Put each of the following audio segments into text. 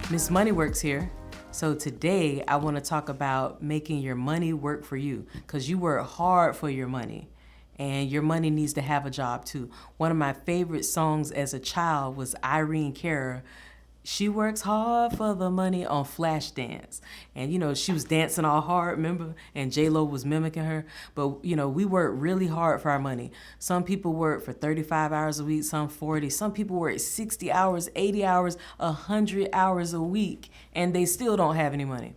Miss Moneyworks here. So today I want to talk about making your money work for you, because you work hard for your money and your money needs to have a job too. One of my favorite songs as a child was Irene Cara. She works hard for the money on Flashdance. And she was dancing all hard, remember? And J-Lo was mimicking her. But we work really hard for our money. Some people work for 35 hours a week, some 40. Some people work 60 hours, 80 hours, 100 hours a week, and they still don't have any money,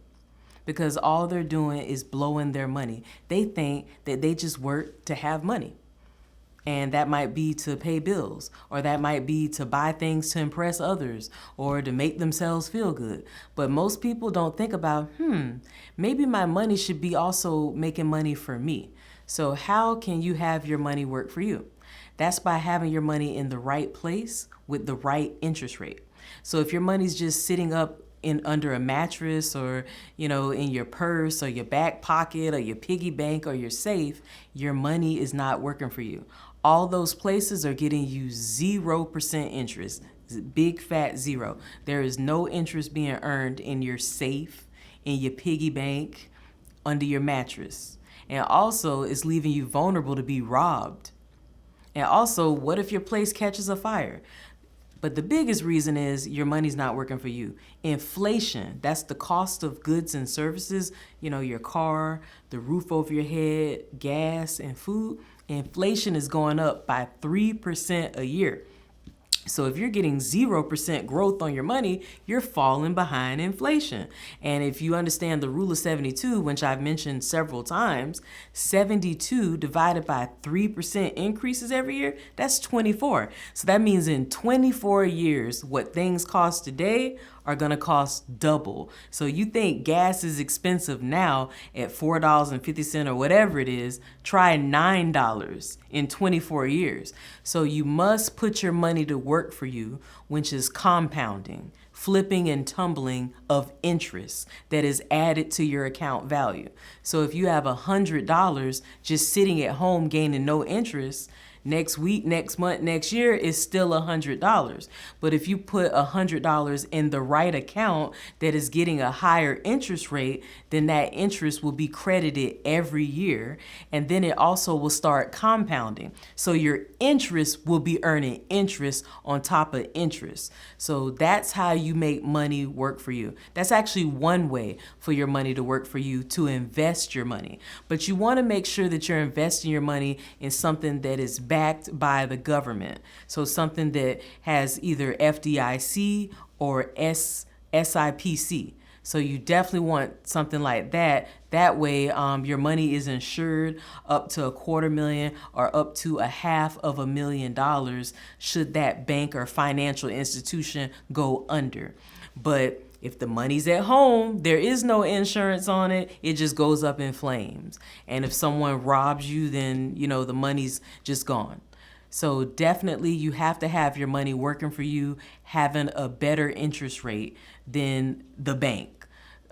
because all they're doing is blowing their money. They think that they just work to have money. And that might be to pay bills, or that might be to buy things to impress others, or to make themselves feel good. But most people don't think about, maybe my money should be also making money for me. So how can you have your money work for you? That's by having your money in the right place with the right interest rate. So if your money's just sitting up under a mattress, or in your purse or your back pocket or your piggy bank or your safe, your money is not working for you. All those places are getting you 0% interest, big fat zero. There is no interest being earned in your safe, in your piggy bank, under your mattress. And also, it's leaving you vulnerable to be robbed. And also, what if your place catches a fire? But the biggest reason is your money's not working for you. Inflation, that's the cost of goods and services, your car, the roof over your head, gas, and food. Inflation is going up by 3% a year. So if you're getting 0% growth on your money, you're falling behind inflation. And if you understand the rule of 72, which I've mentioned several times, 72 divided by 3% increases every year, that's 24. So that means in 24 years, what things cost today are going to cost double. So you think gas is expensive now at $4.50 or whatever it is, try $9 in 24 years. So you must put your money to work for you, which is compounding, flipping and tumbling of interest that is added to your account value. So if you have $100 just sitting at home gaining no interest, next week, next month, next year is still $100. But if you put $100 in the right account that is getting a higher interest rate, then that interest will be credited every year. And then it also will start compounding. So your interest will be earning interest on top of interest. So that's how you make money work for you. That's actually one way for your money to work for you, to invest your money. But you want to make sure that you're investing your money in something that is backed by the government. So something that has either FDIC or SIPC. So you definitely want something like that. That way your money is insured up to $250,000 or up to $500,000 should that bank or financial institution go under. But if the money's at home, there is no insurance on it. It just goes up in flames. And if someone robs you, then, the money's just gone. So definitely you have to have your money working for you, having a better interest rate than the bank.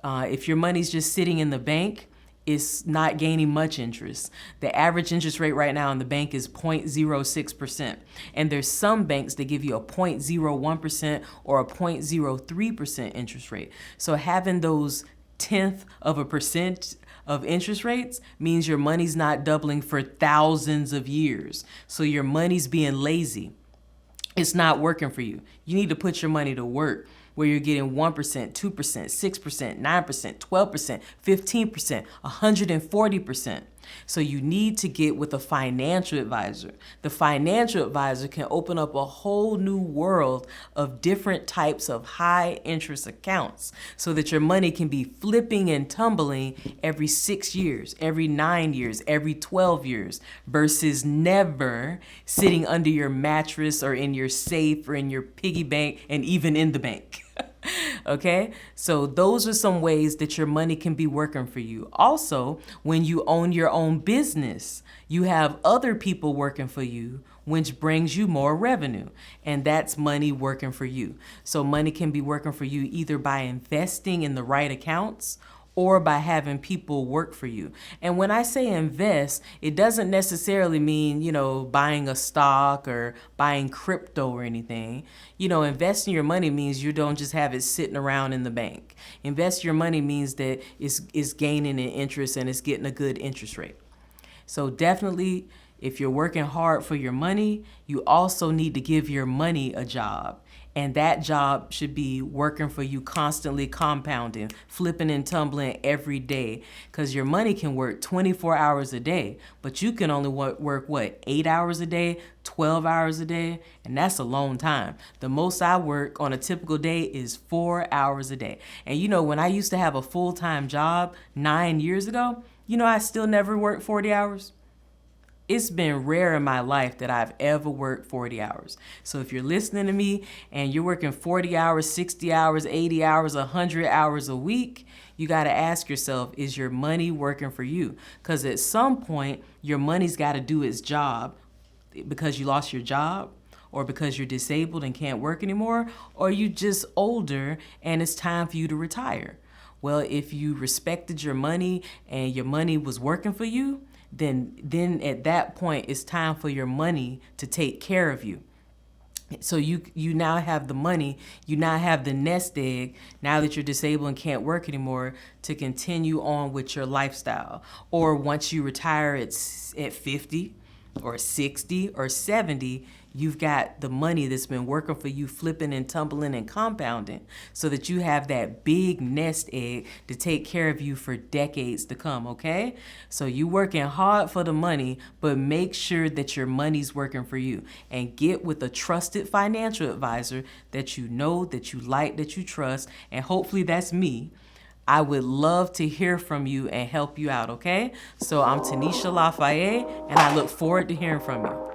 If your money's just sitting in the bank, it's not gaining much interest. The average interest rate right now in the bank is 0.06%. And there's some banks that give you a 0.01% or a 0.03% interest rate. So having those 0.1% of interest rates means your money's not doubling for thousands of years. So your money's being lazy. It's not working for you. You need to put your money to work, where you're getting 1%, 2%, 6%, 9%, 12%, 15%, 140%. So you need to get with a financial advisor. The financial advisor can open up a whole new world of different types of high interest accounts so that your money can be flipping and tumbling every 6 years, every 9 years, every 12 years, versus never sitting under your mattress or in your safe or in your piggy bank and even in the bank. Okay, so those are some ways that your money can be working for you. Also, when you own your own business, you have other people working for you, which brings you more revenue, and that's money working for you. So money can be working for you either by investing in the right accounts or by having people work for you. And when I say invest, it doesn't necessarily mean, buying a stock or buying crypto or anything. Investing your money means you don't just have it sitting around in the bank. Invest your money means that it's gaining an interest and it's getting a good interest rate. So definitely, if you're working hard for your money, you also need to give your money a job. And that job should be working for you, constantly compounding, flipping and tumbling every day. Because your money can work 24 hours a day, but you can only work 8 hours a day, 12 hours a day? And that's a long time. The most I work on a typical day is 4 hours a day. And when I used to have a full-time job 9 years ago, I still never worked 40 hours. It's been rare in my life that I've ever worked 40 hours. So if you're listening to me and you're working 40 hours, 60 hours, 80 hours, 100 hours a week, you got to ask yourself, is your money working for you? Because at some point, your money's got to do its job because you lost your job, or because you're disabled and can't work anymore, or you just older and it's time for you to retire. Well, if you respected your money and your money was working for you, then at that point, it's time for your money to take care of you. So you now have the money, you now have the nest egg, now that you're disabled and can't work anymore, to continue on with your lifestyle. Or once you retire at 50 or 60 or 70, you've got the money that's been working for you, flipping and tumbling and compounding, so that you have that big nest egg to take care of you for decades to come, okay? So you working hard for the money, but make sure that your money's working for you. And get with a trusted financial advisor that you know, that you like, that you trust, and hopefully that's me. I would love to hear from you and help you out, okay? So I'm Tanisha Lafayette, and I look forward to hearing from you.